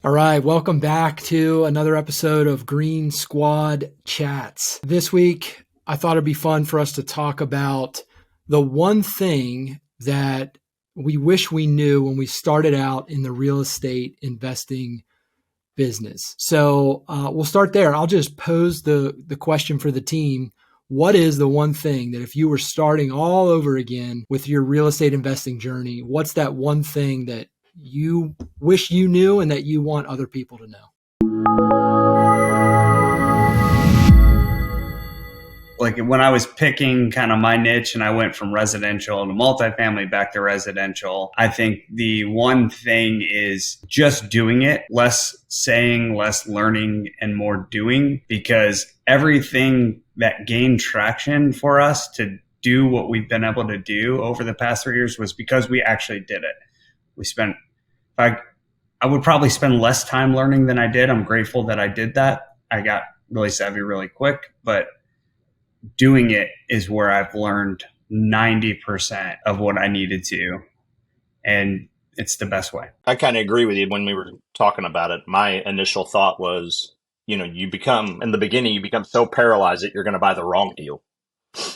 All right, welcome back to another episode of Green Squad Chats. This week, I thought it'd be fun for us to talk about the one thing that we wish we knew when we started out in the real estate investing business. So we'll start there. I'll just pose the question for the team. What is the one thing that if you were starting all over again with your real estate investing journey, what's that one thing that you wish you knew and that you want other people to know? Like when I was picking kind of my niche and I went from residential to multifamily back to residential, I think the one thing is just doing it, less saying, less learning, and more doing, because everything that gained traction for us to do what we've been able to do over the past 3 years was because we actually did it. We spent, I would probably spend less time learning than I did. I'm grateful that I did that. I got really savvy really quick, but doing it is where I've learned 90% of what I needed to. And it's the best way. I kind of agree with you when we were talking about it. My initial thought was, you become, in the beginning, you become so paralyzed that you're going to buy the wrong deal.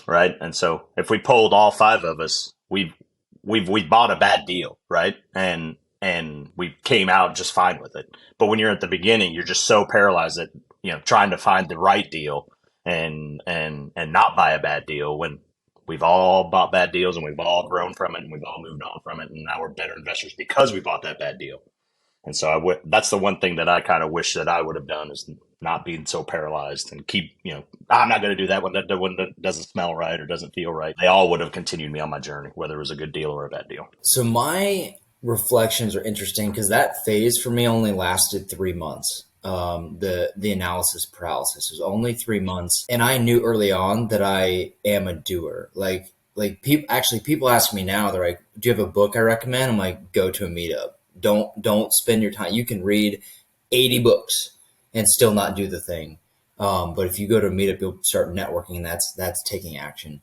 Right. And so if we polled all five of us, we bought a bad deal. Right. And we came out just fine with it. But when you're at the beginning, you're just so paralyzed that, trying to find the right deal and not buy a bad deal, when we've all bought bad deals and we've all grown from it and we've all moved on from it. And now we're better investors because we bought that bad deal. And so that's the one thing that I kind of wish that I would have done, is not being so paralyzed and keep, I'm not going to do that when that doesn't smell right or doesn't feel right. They all would have continued me on my journey, whether it was a good deal or a bad deal. So my reflections are interesting because that phase for me only lasted 3 months. The analysis paralysis was only 3 months, and I knew early on that I am a doer. Like people ask me now, they're like, "Do you have a book I recommend?" I'm like, "Go to a meetup. Don't spend your time. You can read 80 books and still not do the thing. But if you go to a meetup, you'll start networking, and that's taking action."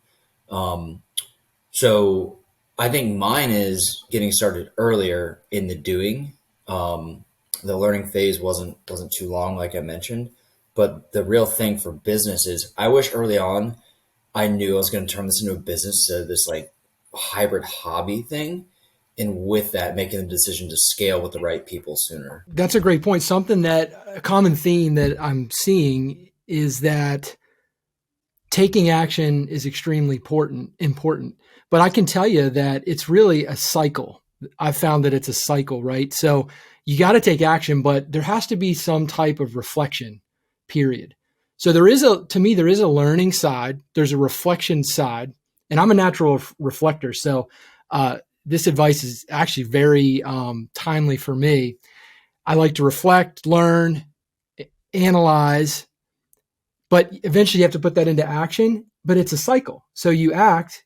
So I think mine is getting started earlier in the doing. The learning phase wasn't too long, like I mentioned, but the real thing for business is I wish early on I knew I was going to turn this into a business, so this like hybrid hobby thing. And with that, making the decision to scale with the right people sooner. That's a great point. A common theme that I'm seeing is that taking action is extremely important. But I can tell you that it's really a cycle. I've found that it's a cycle, right? So you got to take action, but there has to be some type of reflection, period. So there is a learning side, there's a reflection side, and I'm a natural reflector. So this advice is actually very timely for me. I like to reflect, learn, analyze, but eventually you have to put that into action, but it's a cycle. So you act,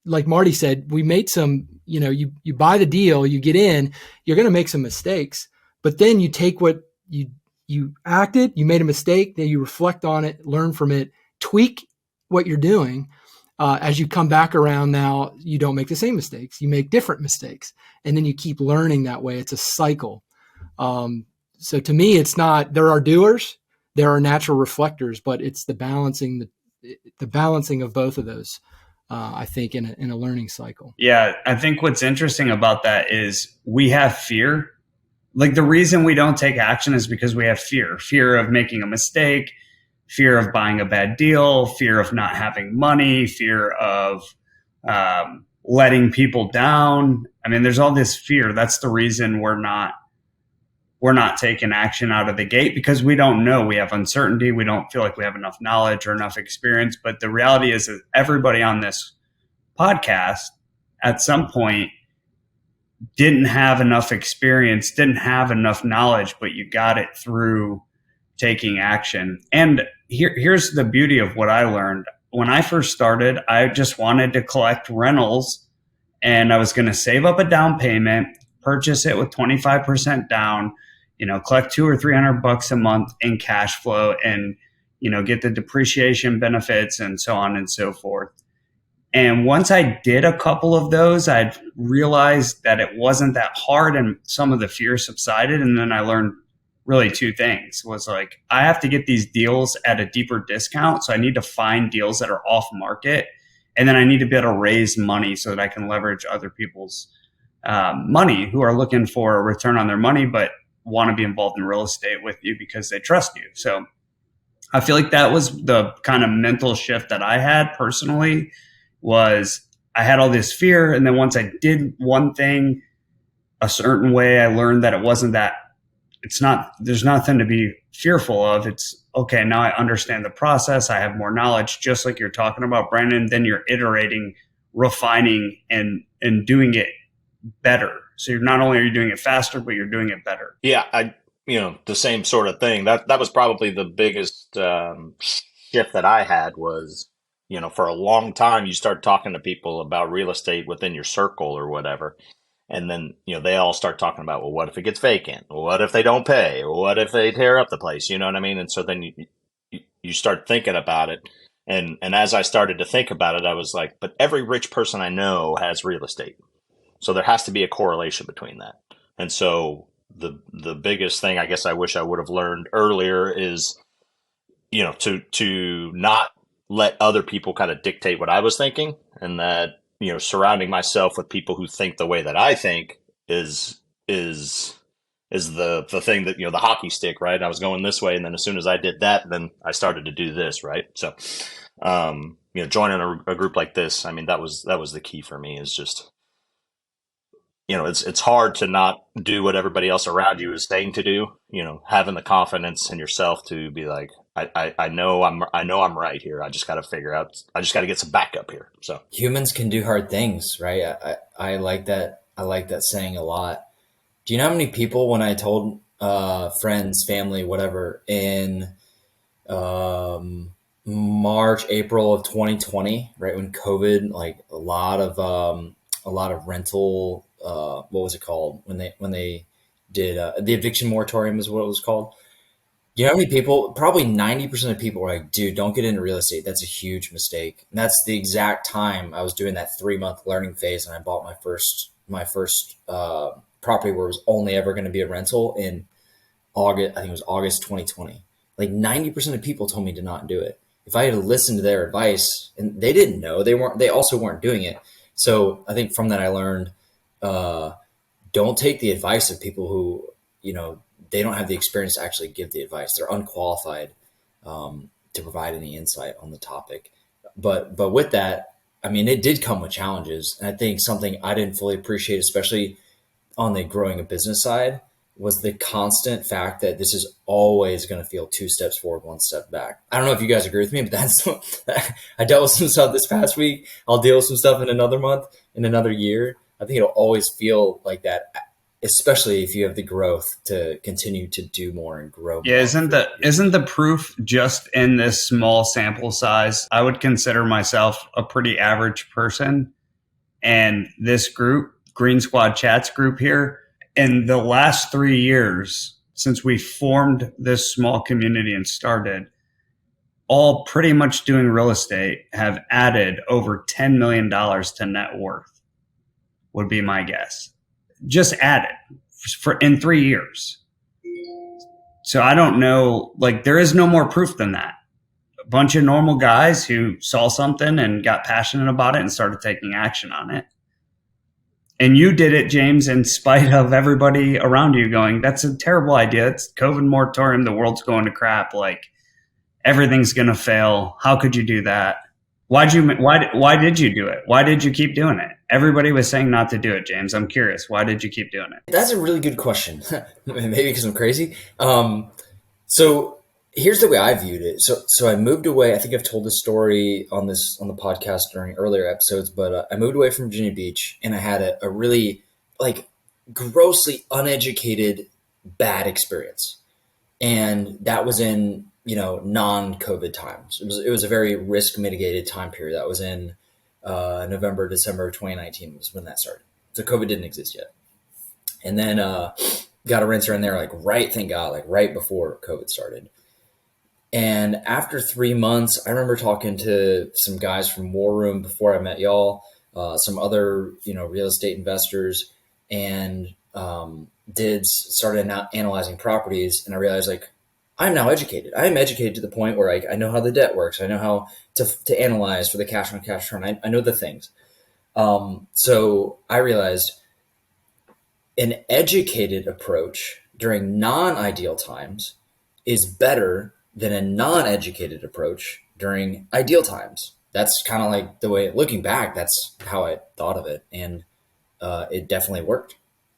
like Marty said, we made some, you buy the deal, you get in, you're going to make some mistakes, but then you take what you acted, you made a mistake, then you reflect on it, learn from it, tweak what you're doing. As you come back around now, you don't make the same mistakes, you make different mistakes, and then you keep learning that way. It's a cycle. So to me, it's not, there are doers, there are natural reflectors, but it's the balancing of both of those. I think in a learning cycle. Yeah, I think what's interesting about that is we have fear. Like the reason we don't take action is because we have fear of making a mistake, fear of buying a bad deal, fear of not having money, fear of letting people down. I mean, there's all this fear. That's the reason we're not taking action out of the gate, because we don't know. We have uncertainty. We don't feel like we have enough knowledge or enough experience. But the reality is that everybody on this podcast at some point didn't have enough experience, didn't have enough knowledge, but you got it through taking action. And here's the beauty of what I learned. When I first started, I just wanted to collect rentals, and I was going to save up a down payment, purchase it with 25% down, collect $200 or $300 a month in cash flow, and, get the depreciation benefits and so on and so forth. And once I did a couple of those, I realized that it wasn't that hard, and some of the fear subsided. And then I learned really two things. Was like, I have to get these deals at a deeper discount. So I need to find deals that are off market. And then I need to be able to raise money so that I can leverage other people's money who are looking for a return on their money, but want to be involved in real estate with you because they trust you. So I feel like that was the kind of mental shift that I had personally. Was I had all this fear, and then once I did one thing a certain way, I learned that it wasn't that. It's not. There's nothing to be fearful of. It's okay. Now I understand the process. I have more knowledge, just like you're talking about, Brandon. Then you're iterating, refining, and doing it better. So you're not only are you doing it faster, but you're doing it better. Yeah, the same sort of thing. That was probably the biggest shift that I had was, for a long time you start talking to people about real estate within your circle or whatever. And then, they all start talking about, well, what if it gets vacant? Well, what if they don't pay? Well, what if they tear up the place? You know what I mean? And so then you start thinking about it. And as I started to think about it, I was like, but every rich person I know has real estate. So there has to be a correlation between that. And so the biggest thing I guess I wish I would have learned earlier is, to not let other people kind of dictate what I was thinking, and that, surrounding myself with people who think the way that I think is the thing that, the hockey stick, right? I was going this way, and then as soon as I did that, then I started to do this, right? So, joining a group like this, I mean, that was the key for me, is just, it's hard to not do what everybody else around you is saying to do, having the confidence in yourself to be like, I know I'm right here. I just got to get some backup here. So humans can do hard things, right? I like that. I like that saying a lot. Do you know how many people, when I told friends, family, whatever, in March, April of 2020, right when COVID, like a lot of rental, what was it called when they did the eviction moratorium is what it was called. You know how many people? Probably 90% of people were like, dude, don't get into real estate. That's a huge mistake. And that's the exact time I was doing that 3-month learning phase, and I bought my first property where it was only ever going to be a rental in August. I think it was August 2020. Like 90% of people told me to not do it. If I had listened to their advice, and they didn't know, they also weren't doing it. So I think from that I learned, don't take the advice of people who, they don't have the experience to actually give the advice. They're unqualified to provide any insight on the topic. But with that, I mean, it did come with challenges. And I think something I didn't fully appreciate, especially on the growing a business side, was the constant fact that this is always going to feel 2 steps forward, 1 step back. I don't know if you guys agree with me, but that's I dealt with some stuff this past week. I'll deal with some stuff in another month, in another year. I think it'll always feel like that, especially if you have the growth to continue to do more and grow more. Yeah, isn't the proof just in this small sample size? I would consider myself a pretty average person. And this group, Green Squad Chats group here, in the last 3 years since we formed this small community and started, all pretty much doing real estate, have added over $10 million to net worth, would be my guess. Just added in 3 years. So I don't know, like there is no more proof than that. A bunch of normal guys who saw something and got passionate about it and started taking action on it. And you did it, James, in spite of everybody around you going, that's a terrible idea. It's COVID moratorium. The world's going to crap. Like everything's going to fail. How could you do that? Why did you do it? Why did you keep doing it? Everybody was saying not to do it, James. I'm curious. Why did you keep doing it? That's a really good question. Maybe because I'm crazy. So here's the way I viewed it. So I moved away. I think I've told this story on the podcast during earlier episodes, but I moved away from Virginia Beach, and I had a really like grossly uneducated bad experience. And that was in, non-COVID times. It was a very risk mitigated time period. That was in November, December of 2019 was when that started. So COVID didn't exist yet. And then got a renter in there, thank God, right before COVID started. And after 3 months, I remember talking to some guys from War Room before I met y'all, some other, real estate investors. And started analyzing properties, and I realized like I'm now educated. I am educated to the point where I know how the debt works. I know how to analyze for the cash on cash return. I know the things. So I realized an educated approach during non-ideal times is better than a non-educated approach during ideal times. That's kind of like the way, looking back, that's how I thought of it, and it definitely worked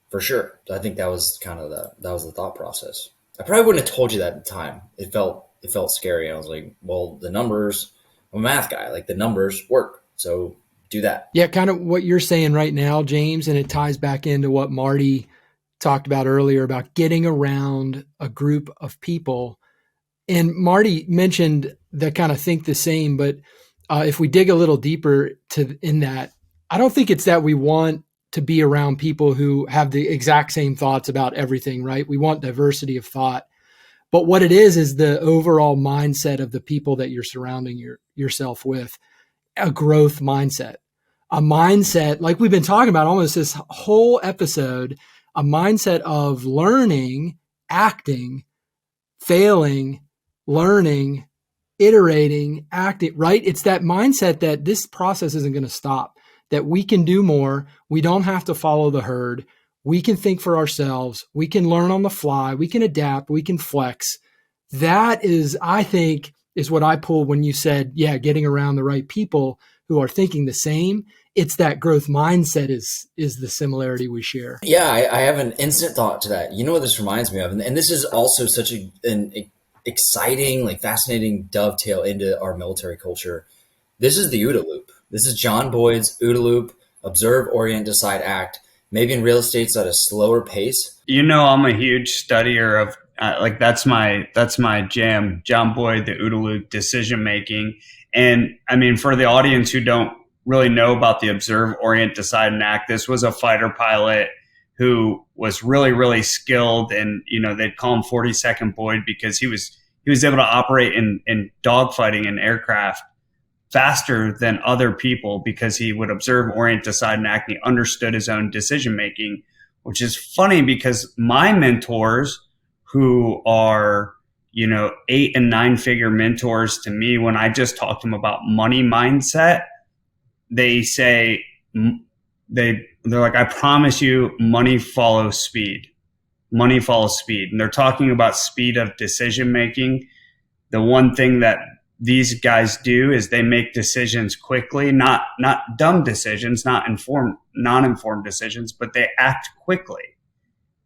for sure. So I think that was kind of the thought process. I probably wouldn't have told you that at the time. It felt scary. I was like, well, the numbers. I'm a math guy. Like the numbers work, so do that. Yeah, kind of what you're saying right now, James, and it ties back into what Marty talked about earlier about getting around a group of people. And Marty mentioned that kind of think the same, but if we dig a little deeper in that, I don't think it's that we want to be around people who have the exact same thoughts about everything, right? We want diversity of thought. But what it is the overall mindset of the people that you're surrounding yourself with, a growth mindset. A mindset, like we've been talking about almost this whole episode, a mindset of learning, acting, failing, learning, iterating, acting, right? It's that mindset that this process isn't going to stop, that we can do more. We don't have to follow the herd. We can think for ourselves. We can learn on the fly. We can adapt. We can flex. That is, I think, is what I pulled when you said, yeah, getting around the right people who are thinking the same. It's that growth mindset is the similarity we share. Yeah, I have an instant thought to that. You know what this reminds me of? And this is also such an exciting, like fascinating dovetail into our military culture. This is the OODA loop. This is John Boyd's OODA loop: observe, orient, decide, act. Maybe in real estate it's at a slower pace. You know, I'm a huge studier of like that's my jam. John Boyd, the OODA loop, decision making. And I mean, for the audience who don't really know about the observe, orient, decide, and act, this was a fighter pilot who was really, really skilled, and they'd call him 42nd Boyd because he was able to operate in dogfighting and aircraft faster than other people because he would observe, orient, decide, and act. And he understood his own decision making, which is funny because my mentors, who are 8 and 9 figure mentors to me, when I just talk to them about money mindset, they say they're like, I promise you, money follows speed. Money follows speed. And they're talking about speed of decision making. The one thing that these guys do is they make decisions quickly, not dumb decisions, non-informed decisions, but they act quickly.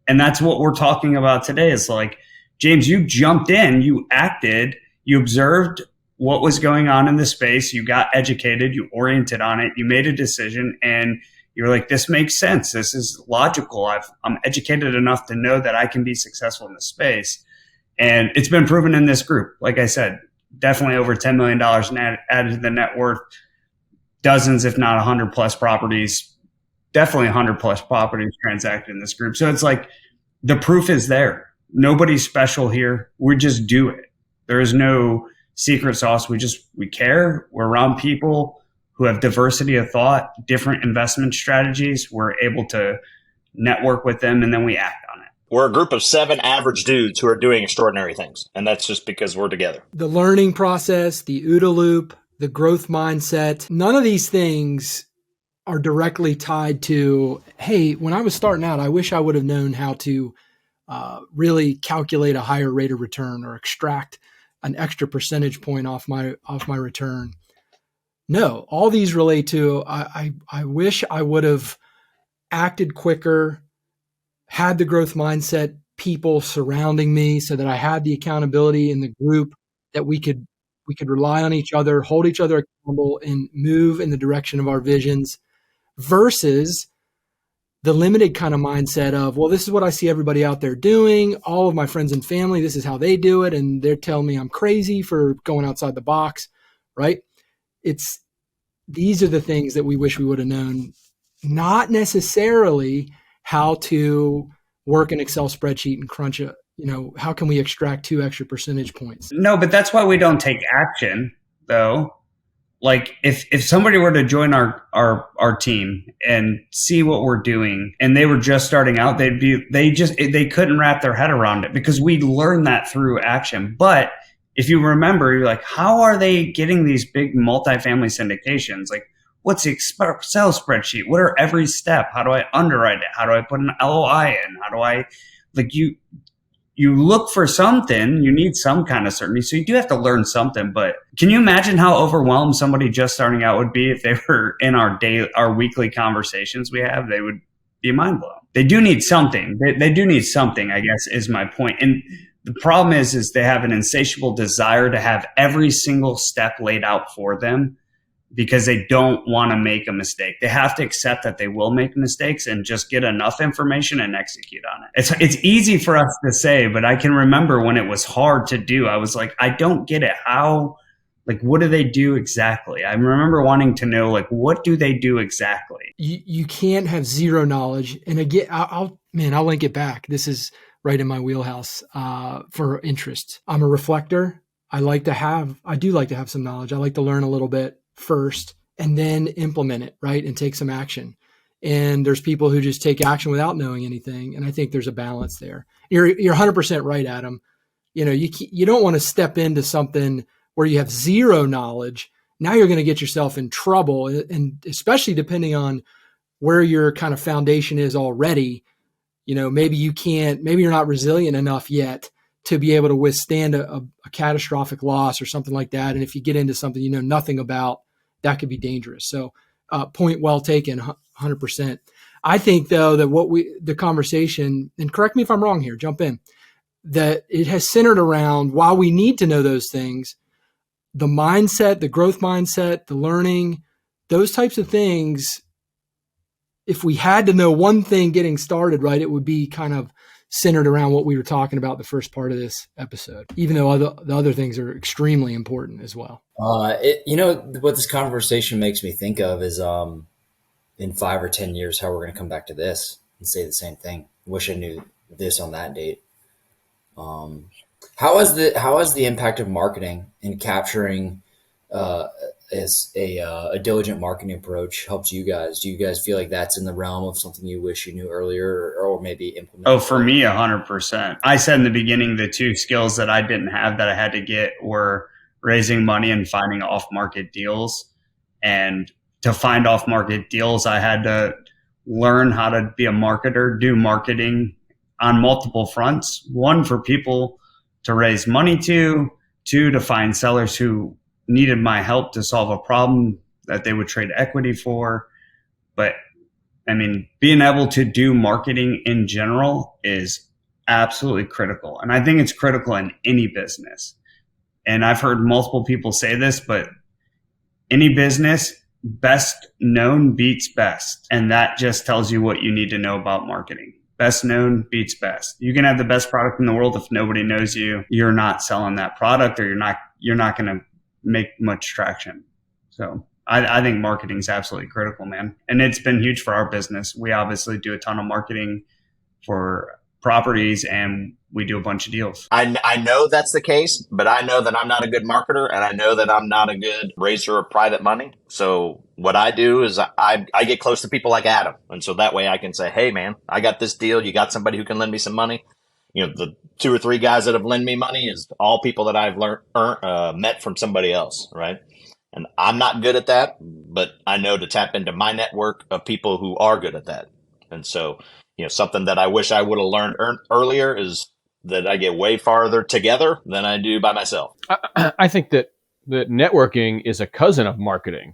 And that's what we're talking about today. Is like, James, you jumped in, you acted, you observed what was going on in the space, you got educated, you oriented on it, you made a decision, and you're like, this makes sense. This is logical. I'm educated enough to know that I can be successful in this space. And it's been proven in this group. Like I said, definitely over $10 million added to the net worth, dozens, if not 100 plus properties, definitely 100 plus properties transacted in this group. So it's like the proof is there. Nobody's special here. We just do it. There is no secret sauce. We care. We're around people who have diversity of thought, different investment strategies. We're able to network with them, and then we act on it. We're a group of 7 average dudes who are doing extraordinary things, and that's just because we're together. The learning process, the OODA loop, the growth mindset, none of these things are directly tied to, hey, when I was starting out, I wish I would have known how to really calculate a higher rate of return or extract an extra percentage point off my return. No, all these relate to, I wish I would have acted quicker, had the growth mindset people surrounding me so that I had the accountability in the group, that we could rely on each other, hold each other accountable, and move in the direction of our visions, versus the limited kind of mindset of, well, this is what I see everybody out there doing. All of my friends and family, this is how they do it. And they're telling me I'm crazy for going outside the box, right? These are the things that we wish we would have known, not necessarily how to work an Excel spreadsheet and crunch it. How can we extract 2 extra percentage points? No, but that's why we don't take action, though. Like if somebody were to join our team and see what we're doing and they were just starting out, they couldn't wrap their head around it because we learned that through action. But if you remember, you're like, how are they getting these big multifamily syndications? Like, what's the Excel spreadsheet? What are every step? How do I underwrite it? How do I put an LOI in? How do I, like, you look for something, you need some kind of certainty. So you do have to learn something, but can you imagine how overwhelmed somebody just starting out would be if they were in our weekly conversations we have? They would be mind blown. They do need something. They do need something, I guess, is my point. And the problem is they have an insatiable desire to have every single step laid out for them because they don't want to make a mistake. They have to accept that they will make mistakes and just get enough information and execute on it. It's easy for us to say, but I can remember when it was hard to do. I was like, I don't get it. How, like, what do they do exactly? I remember wanting to know, like, what do they do exactly? You can't have zero knowledge. And again, I'll link it back. This is right in my wheelhouse for interest. I'm a reflector. I do like to have some knowledge. I like to learn a little bit first and then implement it, right? And take some action. And there's people who just take action without knowing anything. And I think there's a balance there. You're 100% right, Adam. You don't want to step into something where you have zero knowledge. Now you're going to get yourself in trouble. And especially depending on where your kind of foundation is already, maybe you're not resilient enough yet to be able to withstand a catastrophic loss or something like that. And if you get into something you know nothing about, that could be dangerous. So point well taken, 100%. I think, though, that the conversation, and correct me if I'm wrong here, jump in, that it has centered around, while we need to know those things, the mindset, the growth mindset, the learning, those types of things, if we had to know one thing getting started, right, it would be kind of centered around what we were talking about the first part of this episode, even though the other things are extremely important as well. What this conversation makes me think of is in 5 or 10 years, how we're going to come back to this and say the same thing. Wish I knew this on that date. How has the impact of marketing in capturing as a diligent marketing approach helped you guys? Do you guys feel like that's in the realm of something you wish you knew earlier or maybe implement? Oh, for me, 100%. I said in the beginning, the two skills that I didn't have that I had to get were raising money and finding off-market deals. And to find off-market deals, I had to learn how to be a marketer, do marketing on multiple fronts. One, for people to raise money to. Two, to find sellers who needed my help to solve a problem that they would trade equity for. But I mean, being able to do marketing in general is absolutely critical. And I think it's critical in any business. And I've heard multiple people say this, but any business, best known beats best. And that just tells you what you need to know about marketing. Best known beats best. You can have the best product in the world. If nobody knows you, you're not selling that product, or you're not going to make much traction. So I think marketing is absolutely critical, man. And it's been huge for our business. We obviously do a ton of marketing for properties, and we do a bunch of deals. I know that's the case, but I know that I'm not a good marketer, and I know that I'm not a good raiser of private money. So what I do is I get close to people like Adam. And so that way I can say, hey, man, I got this deal. You got somebody who can lend me some money? The 2 or 3 guys that have lent me money is all people that I've met from somebody else, right? And I'm not good at that, but I know to tap into my network of people who are good at that. And so, something that I wish I would have learned earlier is that I get way farther together than I do by myself. I think that networking is a cousin of marketing,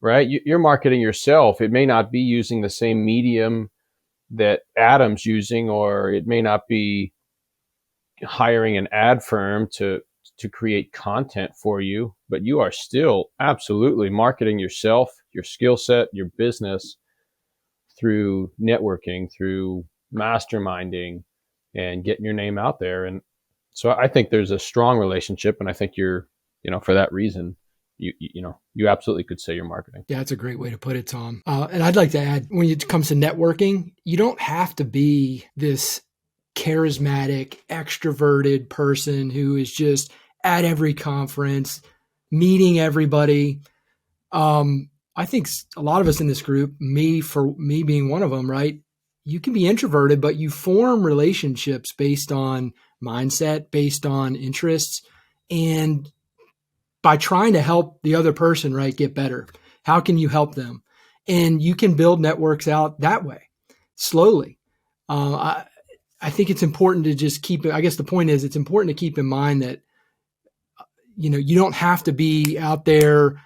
right? You're marketing yourself. It may not be using the same medium that Adam's using, or it may not be hiring an ad firm to create content for you, but you are still absolutely marketing yourself, your skill set, your business through networking, through masterminding, and getting your name out there. And so I think there's a strong relationship, and I think you're, for that reason, you absolutely could say you're marketing. Yeah, that's a great way to put it, Tom. And I'd like to add, when it comes to networking, you don't have to be this charismatic, extroverted person who is just at every conference, meeting everybody. I think a lot of us in this group, for me being one of them, right? You can be introverted, but you form relationships based on mindset, based on interests, and by trying to help the other person, right, get better. How can you help them? And you can build networks out that way, slowly. I think it's important to just keep it. I guess the point is it's important to keep in mind that, you don't have to be out there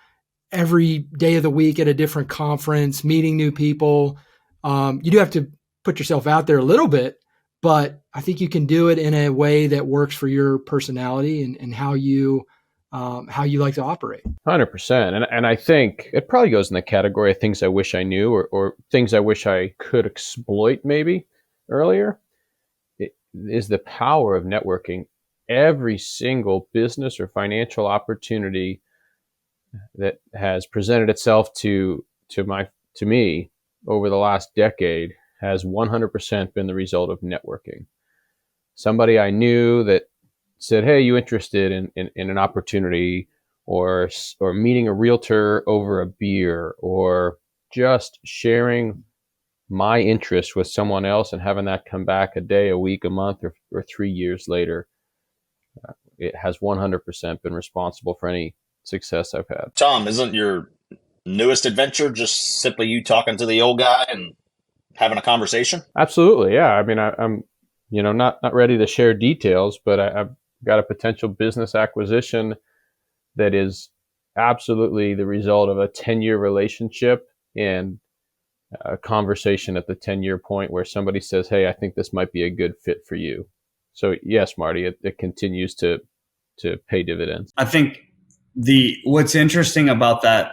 every day of the week at a different conference, meeting new people. You do have to put yourself out there a little bit, but I think you can do it in a way that works for your personality and how you like to operate. 100%. And I think it probably goes in the category of things I wish I knew or things I wish I could exploit maybe earlier. It is the power of networking. Every single business or financial opportunity that has presented itself to me over the last decade has 100% been the result of networking. Somebody I knew that said, "Hey, you interested in an opportunity?" or meeting a realtor over a beer, or just sharing my interest with someone else and having that come back a day, a week, a month, or 3 years later. It has 100% been responsible for any success I've had. Tom, isn't your newest adventure just simply you talking to the old guy and having a conversation? Absolutely, yeah. I mean, I'm not ready to share details, but I've got a potential business acquisition that is absolutely the result of a 10-year relationship and a conversation at the 10-year point where somebody says, "Hey, I think this might be a good fit for you." So yes, Marty, it continues to pay dividends. I think what's interesting about that,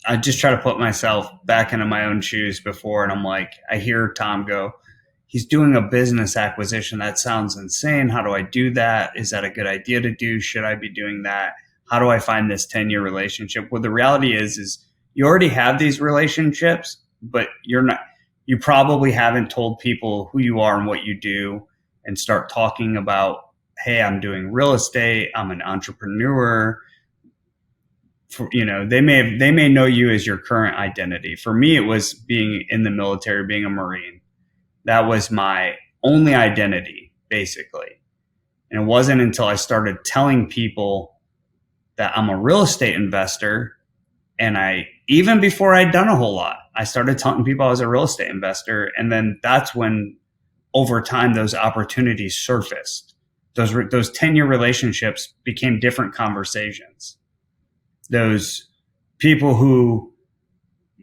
I just try to put myself back into my own shoes before, and I'm like, I hear Tom go, he's doing a business acquisition. That sounds insane. How do I do that? Is that a good idea to do? Should I be doing that? How do I find this 10-year relationship? Well, the reality is you already have these relationships, but you probably haven't told people who you are and what you do and start talking about, hey, I'm doing real estate. I'm an entrepreneur. They may know you as your current identity. For me, it was being in the military, being a Marine. That was my only identity, basically. And it wasn't until I started telling people that I'm a real estate investor, and even before I'd done a whole lot, I started telling people I was a real estate investor. And then that's when, over time, those opportunities surfaced. Those 10-year relationships became different conversations. Those people who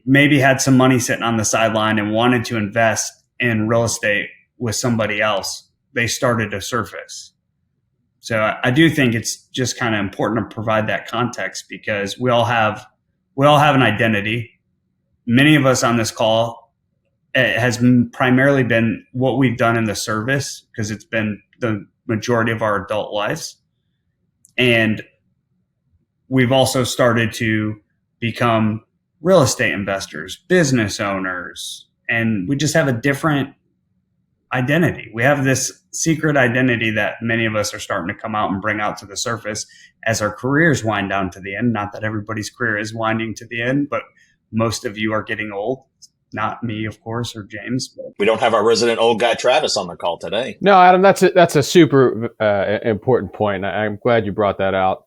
maybe had some money sitting on the sideline and wanted to invest in real estate with somebody else, they started to surface. So I do think it's just kind of important to provide that context, because we all have an identity. Many of us on this call, it has primarily been what we've done in the service, because it's been the majority of our adult lives. And we've also started to become real estate investors, business owners, and we just have a different identity. We have this secret identity that many of us are starting to come out and bring out to the surface as our careers wind down to the end. Not that everybody's career is winding to the end, but most of you are getting old. Not me, of course, or James. But we don't have our resident old guy Travis on the call today. No, Adam, that's a super important point. I'm glad you brought that out.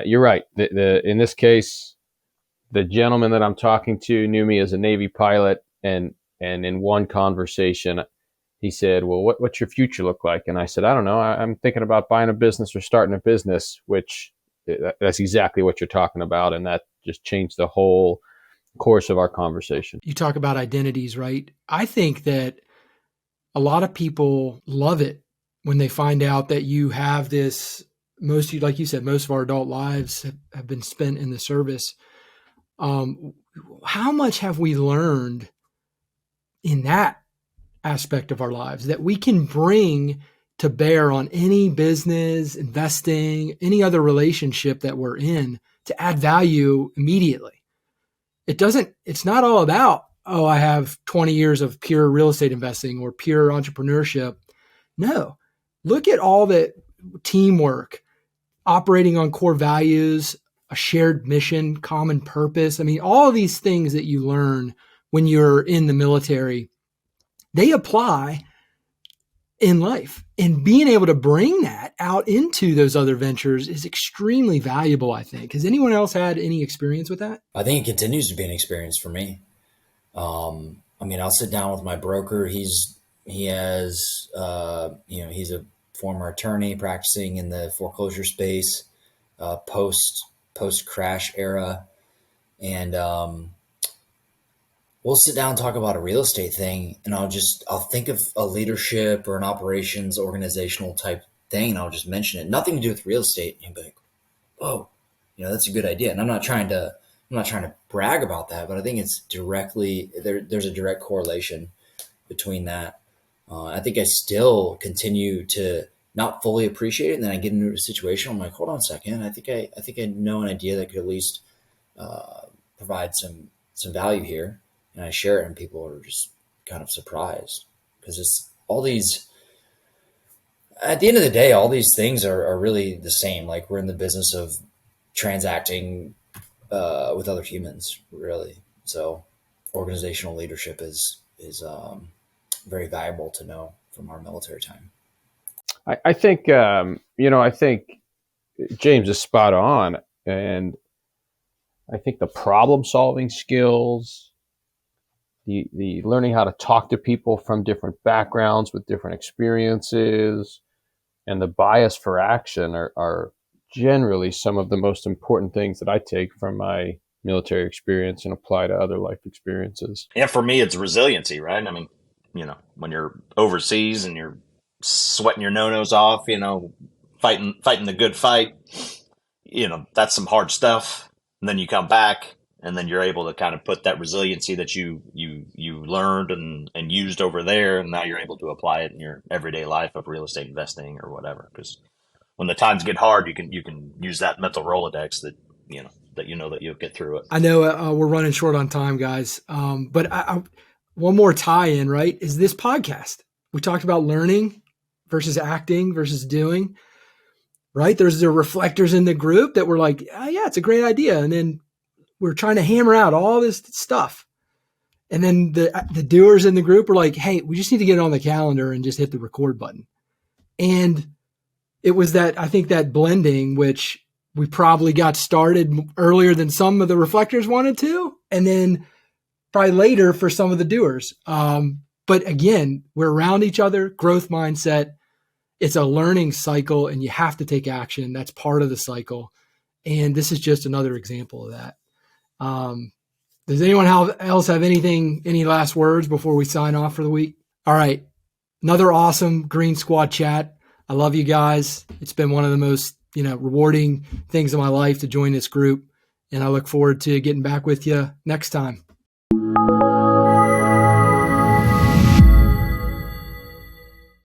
You're right. In this case, the gentleman that I'm talking to knew me as a Navy pilot, and in one conversation, he said, "Well, what's your future look like?" And I said, "I don't know. I'm thinking about buying a business or starting a business," which that's exactly what you're talking about, and that just changed the whole course of our conversation. You talk about identities, right? I think that a lot of people love it when they find out that you have this. Like you said, most of our adult lives have been spent in the service. How much have we learned in that aspect of our lives that we can bring to bear on any business, investing, any other relationship that we're in to add value immediately? It's not all about, oh, I have 20 years of pure real estate investing or pure entrepreneurship. No, look at all the teamwork, operating on core values, a shared mission, common purpose. I mean, all of these things that you learn when you're in the military, they apply in life, and being able to bring that out into those other ventures is extremely valuable, I think. Has anyone else had any experience with that? I think it continues to be an experience for me. I mean, I'll sit down with my broker. He's a former attorney practicing in the foreclosure space, post crash era. And, we'll sit down and talk about a real estate thing, and I'll think of a leadership or an operations organizational type thing, and I'll just mention it. Nothing to do with real estate. And he'll be like, "Whoa, that's a good idea." And I'm not trying to brag about that, but I think it's directly there's a direct correlation between that. I think I still continue to not fully appreciate it, and then I get into a situation. I'm like, hold on a second. I think I know an idea that could at least provide some value here. And I share it, and people are just kind of surprised because it's all these. At the end of the day, all these things are really the same. Like, we're in the business of transacting with other humans, really. So, organizational leadership is very valuable to know from our military time. I think I think James is spot on, and I think the problem solving skills, the learning how to talk to people from different backgrounds with different experiences, and the bias for action are generally some of the most important things that I take from my military experience and apply to other life experiences. Yeah, for me, it's resiliency, right? I mean, when you're overseas and you're sweating your no-nos off, fighting the good fight, that's some hard stuff. And then you come back, and then you're able to kind of put that resiliency that you learned and used over there, and now you're able to apply it in your everyday life of real estate investing or whatever. Because when the times get hard, you can use that mental Rolodex that you'll get through it. I know we're running short on time, guys. But one more tie-in, right, is this podcast. We talked about learning versus acting versus doing, right? There's the reflectors in the group that were like, oh, yeah, it's a great idea. And then we're trying to hammer out all this stuff. And then the doers in the group were like, hey, we just need to get it on the calendar and just hit the record button. And it was I think that blending, which we probably got started earlier than some of the reflectors wanted to, and then probably later for some of the doers. But again, we're around each other, growth mindset. It's a learning cycle, and you have to take action. That's part of the cycle. And this is just another example of that. Does anyone else have any last words before we sign off for the week? All right. Another awesome Green Squad chat. I love you guys. It's been one of the most, rewarding things in my life to join this group. And I look forward to getting back with you next time.